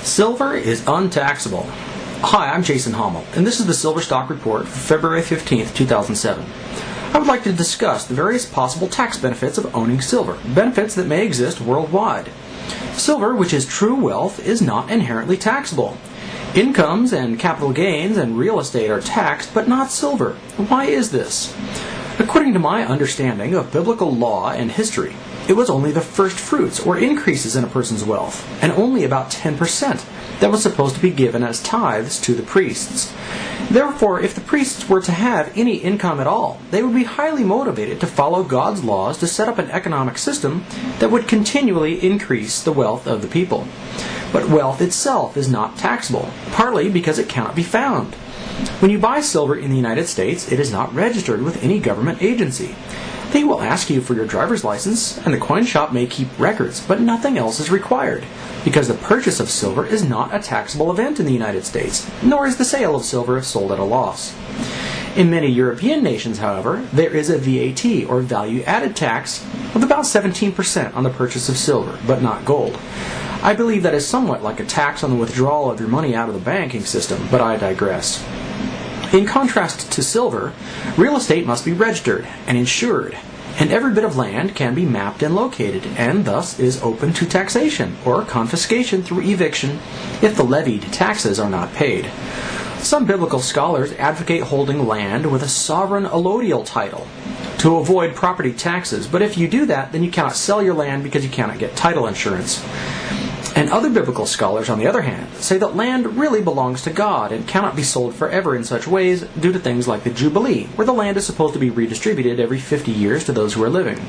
Silver is untaxable. Hi, I'm Jason Hommel, and this is the Silver Stock Report for February 15th, 2007. I would like to discuss the various possible tax benefits of owning silver, benefits that may exist worldwide. Silver, which is true wealth, is not inherently taxable. Incomes and capital gains and real estate are taxed, but not silver. Why is this? According to my understanding of biblical law and history, it was only the first fruits or increases in a person's wealth, and only about 10% that was supposed to be given as tithes to the priests. Therefore, if the priests were to have any income at all, they would be highly motivated to follow God's laws to set up an economic system that would continually increase the wealth of the people. But wealth itself is not taxable, partly because it cannot be found. When you buy silver in the United States, it is not registered with any government agency. They will ask you for your driver's license, and the coin shop may keep records, but nothing else is required, because the purchase of silver is not a taxable event in the United States, nor is the sale of silver if sold at a loss. In many European nations, however, there is a VAT, or value-added tax, of about 17% on the purchase of silver, but not gold. I believe that is somewhat like a tax on the withdrawal of your money out of the banking system, but I digress. In contrast to silver, real estate must be registered and insured, and every bit of land can be mapped and located, and thus is open to taxation or confiscation through eviction if the levied taxes are not paid. Some biblical scholars advocate holding land with a sovereign allodial title to avoid property taxes, but if you do that, then you cannot sell your land because you cannot get title insurance. And other biblical scholars, on the other hand, say that land really belongs to God and cannot be sold forever in such ways due to things like the Jubilee, where the land is supposed to be redistributed every 50 years to those who are living.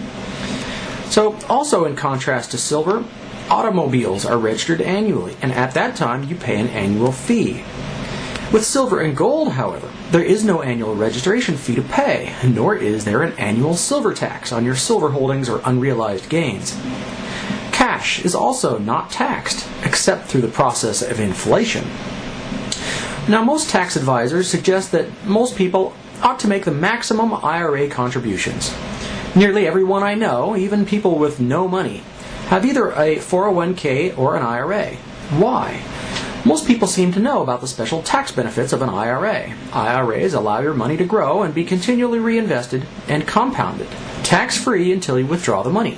So, also in contrast to silver, automobiles are registered annually, and at that time you pay an annual fee. With silver and gold, however, there is no annual registration fee to pay, nor is there an annual silver tax on your silver holdings or unrealized gains. Cash is also not taxed, except through the process of inflation. Now, most tax advisors suggest that most people ought to make the maximum IRA contributions. Nearly everyone I know, even people with no money, have either a 401k or an IRA. Why? Most people seem to know about the special tax benefits of an IRA. IRAs allow your money to grow and be continually reinvested and compounded, tax-free until you withdraw the money.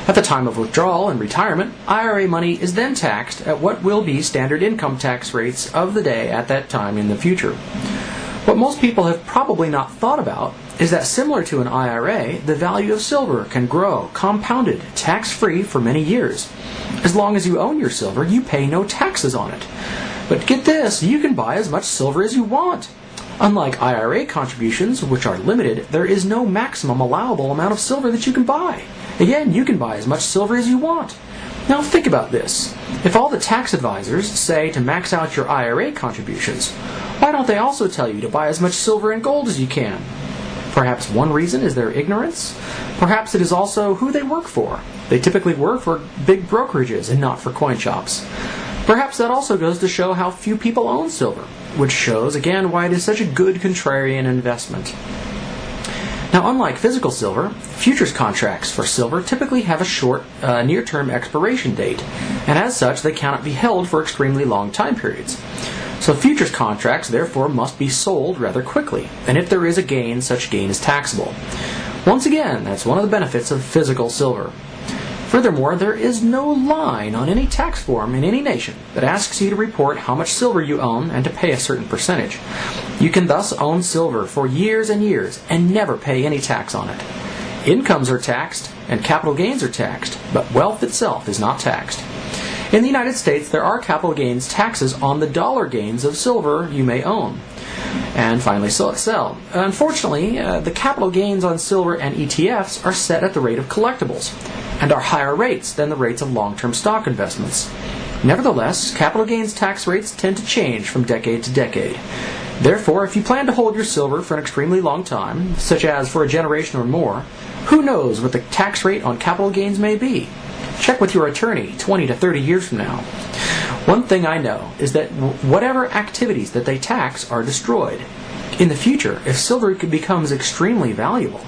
At the time of withdrawal and retirement, IRA money is then taxed at what will be standard income tax rates of the day at that time in the future. What most people have probably not thought about is that similar to an IRA, the value of silver can grow, compounded, tax-free for many years. As long as you own your silver, you pay no taxes on it. But get this, you can buy as much silver as you want. Unlike IRA contributions, which are limited, there is no maximum allowable amount of silver that you can buy. Again, you can buy as much silver as you want. Now think about this. If all the tax advisors say to max out your IRA contributions, why don't they also tell you to buy as much silver and gold as you can? Perhaps one reason is their ignorance. Perhaps it is also who they work for. They typically work for big brokerages and not for coin shops. Perhaps that also goes to show how few people own silver, which shows again why it is such a good contrarian investment. Now, unlike physical silver, futures contracts for silver typically have a short, near-term expiration date, and as such, they cannot be held for extremely long time periods. So futures contracts, therefore, must be sold rather quickly, and if there is a gain, such gain is taxable. Once again, that's one of the benefits of physical silver. Furthermore, there is no line on any tax form in any nation that asks you to report how much silver you own and to pay a certain percentage. You can thus own silver for years and years and never pay any tax on it. Incomes are taxed and capital gains are taxed, but wealth itself is not taxed. In the United States, there are capital gains taxes on the dollar gains of silver you may own and finally sell. Unfortunately, the capital gains on silver and ETFs are set at the rate of collectibles and are higher rates than the rates of long-term stock investments. Nevertheless, capital gains tax rates tend to change from decade to decade. Therefore, if you plan to hold your silver for an extremely long time, such as for a generation or more, who knows what the tax rate on capital gains may be? Check with your attorney 20 to 30 years from now. One thing I know is that whatever activities that they tax are destroyed. In the future, if silver becomes extremely valuable,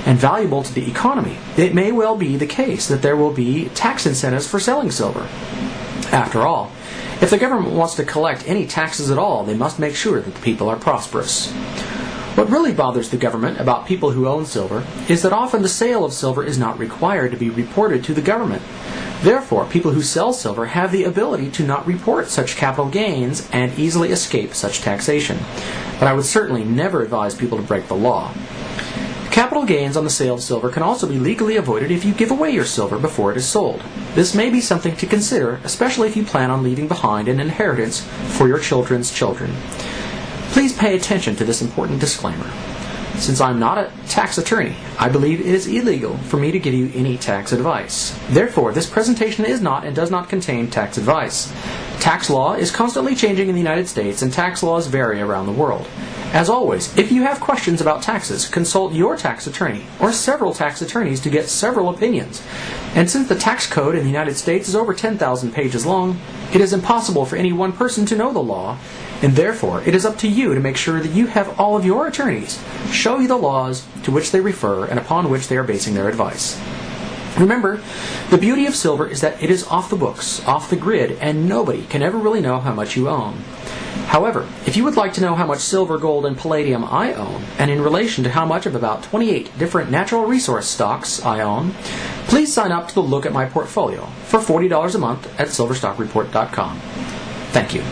and valuable to the economy, it may well be the case that there will be tax incentives for selling silver. After all, if the government wants to collect any taxes at all, they must make sure that the people are prosperous. What really bothers the government about people who own silver is that often the sale of silver is not required to be reported to the government. Therefore, people who sell silver have the ability to not report such capital gains and easily escape such taxation. But I would certainly never advise people to break the law. Capital gains on the sale of silver can also be legally avoided if you give away your silver before it is sold. This may be something to consider, especially if you plan on leaving behind an inheritance for your children's children. Please pay attention to this important disclaimer. Since I'm not a tax attorney, I believe it is illegal for me to give you any tax advice. Therefore, this presentation is not and does not contain tax advice. Tax law is constantly changing in the United States, and tax laws vary around the world. As always, if you have questions about taxes, consult your tax attorney or several tax attorneys to get several opinions. And since the tax code in the United States is over 10,000 pages long, it is impossible for any one person to know the law, and therefore it is up to you to make sure that you have all of your attorneys show you the laws to which they refer and upon which they are basing their advice. Remember, the beauty of silver is that it is off the books, off the grid, and nobody can ever really know how much you own. However, if you would like to know how much silver, gold, and palladium I own, and in relation to how much of about 28 different natural resource stocks I own, please sign up to look at my portfolio for $40 a month at silverstockreport.com. Thank you.